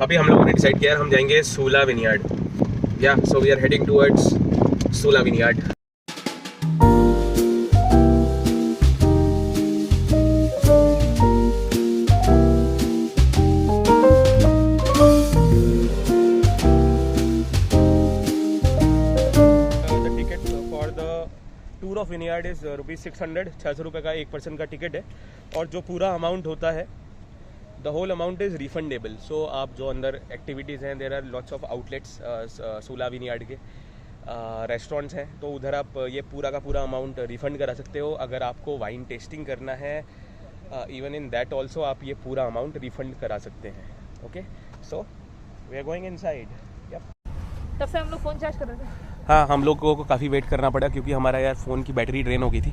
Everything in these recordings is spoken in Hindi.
अभी हम लोगों ने डिसाइड किया हम जाएंगे सूला विनयार्ड। या so we are heading towards Sula vineyard. Tour of vineyard is ₹600, 600 रुपये का 1 पर्सन का टिकट है। और जो पूरा अमाउंट होता है, the whole amount is refundable. So आप जो अंदर एक्टिविटीज़ हैं, there are lots of outlets Sula vineyard के, रेस्टोरेंट्स हैं, तो उधर आप ये पूरा का पूरा अमाउंट रिफ़ंड करा सकते हो। अगर आपको वाइन टेस्टिंग करना है, इवन इन दैट ऑल्सो आप ये पूरा अमाउंट रिफ़ंड करा सकते हैं। Okay, so we are going inside. तब से हम लोग फ़ोन चार्ज कर रहे थे। हाँ, हम लोगों को काफ़ी वेट करना पड़ा क्योंकि हमारा यार फ़ोन की बैटरी ड्रेन हो गई थी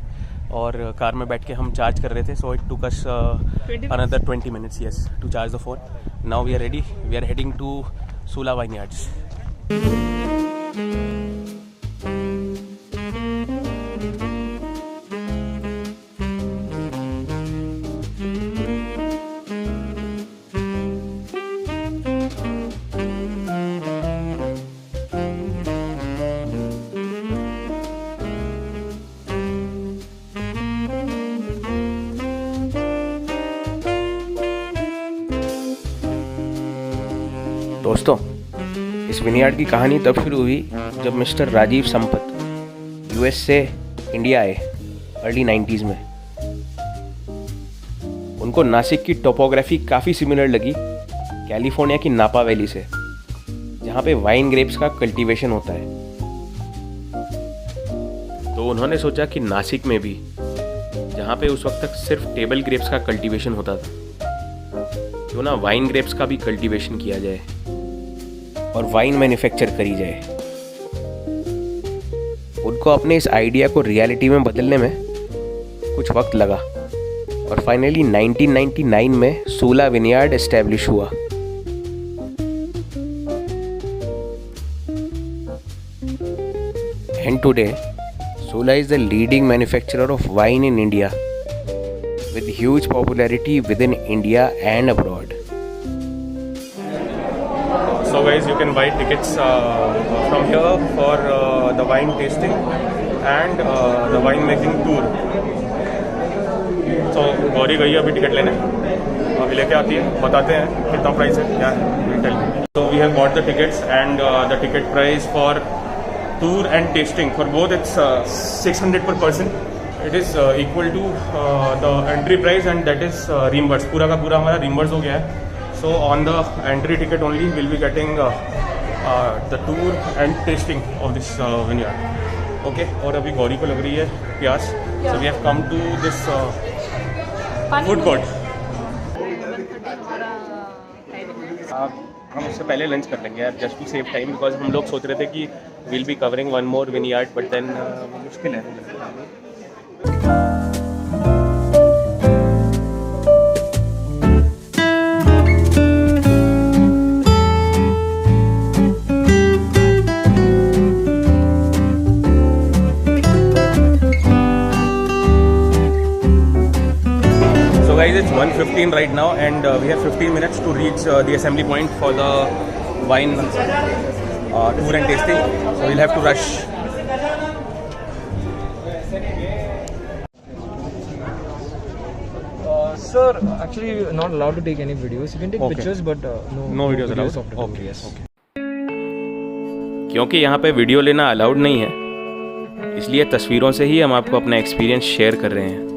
और कार में बैठ के हम चार्ज कर रहे थे। So it took us another 20 minutes yes to charge the phone. Now we are ready, we are heading to Sula vineyards. दोस्तों, इस विनयार्ड की कहानी तब शुरू हुई जब मिस्टर राजीव संपत यूएस से इंडिया आए अर्ली 90s में। उनको नासिक की टोपोग्राफी काफ़ी सिमिलर लगी कैलिफोर्निया की नापा वैली से, जहाँ पे वाइन ग्रेप्स का कल्टीवेशन होता है। तो उन्होंने सोचा कि नासिक में भी, जहाँ पे उस वक्त तक सिर्फ टेबल ग्रेप्स का कल्टीवेशन होता था, क्यों ना वाइन ग्रेप्स का भी कल्टीवेशन किया जाए और वाइन मैन्युफैक्चर करी जाए। उनको अपने इस आइडिया को रियलिटी में बदलने में कुछ वक्त लगा और फाइनली 1999 में सूला विनयार्ड एस्टैब्लिश हुआ। And today Sula is the leading manufacturer of wine in India with huge popularity within India and abroad. So guys, you can buy tickets from here for the wine tasting and the wine making tour. So Gauri गई अभी टिकट लेने, अभी लेके आती है, बताते हैं कितना प्राइस है क्या है। So we have bought the tickets and the ticket price for tour and tasting for both it's 600 per person. It is equal to the entry price and that is reimbursed. पूरा का पूरा हमारा reimbursed हो गया है। So on the entry ticket only we'll be getting the tour and tasting of this vineyard. Okay, और अभी गौरी को लग रही है प्यास। So we have come to this food court. हम उससे पहले लंच कर लेंगे यार, just to save time, because हम लोग सोच रहे थे कि we'll be covering one more vineyard but then मुश्किल है। Guys, it's 1:15 right now and we have 15 minutes to reach the assembly point for the wine tour and tasting, so we'll have to rush. Sir, actually you're not allowed to take any videos. You can take pictures but no videos allowed of the tour. Okay, yes. Okay. क्योंकि यहाँ पे वीडियो लेना अलाउड नहीं है, इसलिए तस्वीरों से ही हम आपको अपना एक्सपीरियंस शेयर कर रहे हैं।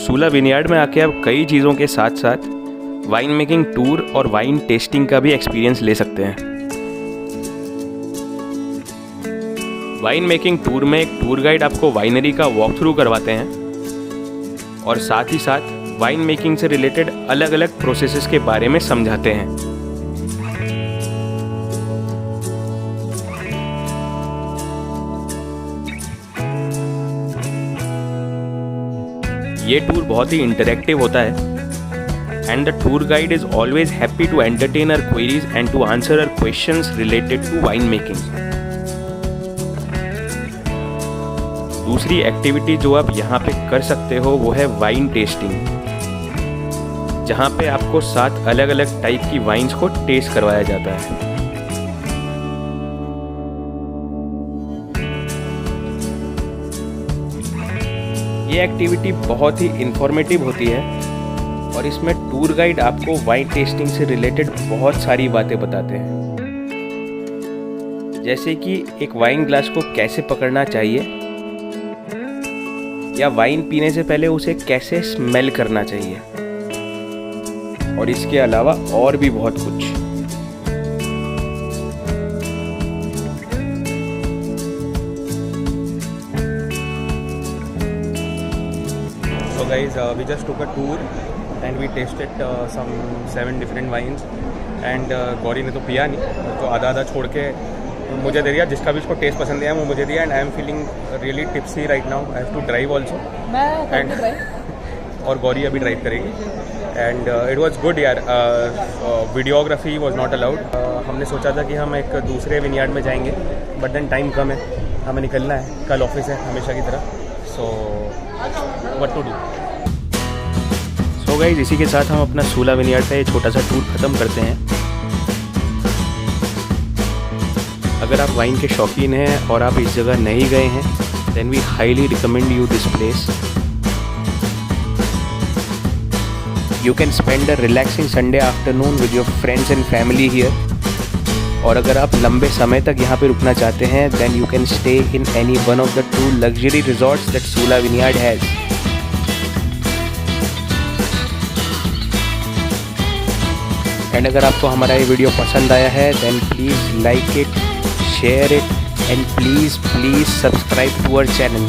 सूला विनयार्ड में आके आप कई चीज़ों के साथ साथ वाइन मेकिंग टूर और वाइन टेस्टिंग का भी एक्सपीरियंस ले सकते हैं। वाइन मेकिंग टूर में एक टूर गाइड आपको वाइनरी का वॉक थ्रू करवाते हैं और साथ ही साथ वाइन मेकिंग से रिलेटेड अलग अलग प्रोसेसेस के बारे में समझाते हैं। ये टूर बहुत ही इंटरैक्टिव होता है and the tour guide is always happy to entertain our queries and to answer our questions related to wine making. दूसरी एक्टिविटी जो आप यहाँ पे कर सकते हो वो है वाइन टेस्टिंग। जहाँ पे आपको 7 अलग अलग टाइप की वाइन्स को टेस्ट करवाया जाता है। ये एक्टिविटी बहुत ही इंफॉर्मेटिव होती है और इसमें टूर गाइड आपको वाइन टेस्टिंग से रिलेटेड बहुत सारी बातें बताते हैं, जैसे कि एक वाइन ग्लास को कैसे पकड़ना चाहिए या वाइन पीने से पहले उसे कैसे स्मेल करना चाहिए, और इसके अलावा और भी बहुत कुछ। So guys, we just took a tour and we tasted some 7 different wines and Gauri ने तो पिया नहीं, तो आधा आधा छोड़ के मुझे दे दिया। जिसका भी इसको टेस्ट पसंद आया वो मुझे दिया। And I am feeling really tipsy right now. I have to drive also and और गौरी अभी ड्राइव करेगी। एंड इट वॉज गुड यार। Videography was not allowed. हमने सोचा था कि हम एक दूसरे विनयार्ड में जाएंगे, बट देन टाइम कम है, हमें निकलना है, कल ऑफिस है हमेशा की तरह। So what to do. So guys, इसी के साथ हम अपना सूला विनयार्ड का ये छोटा सा टूर ख़त्म करते हैं। अगर आप वाइन के शौकीन हैं और आप इस जगह नहीं गए हैं, then we highly recommend you this place. You can spend a relaxing Sunday afternoon with your friends and family here. और अगर आप लंबे समय तक यहाँ पे रुकना चाहते हैं, then you can stay in any one of the 2 luxury resorts that Sula vineyard has. And अगर आपको हमारा ये वीडियो पसंद आया है, then please like it, share it, and please subscribe to our channel.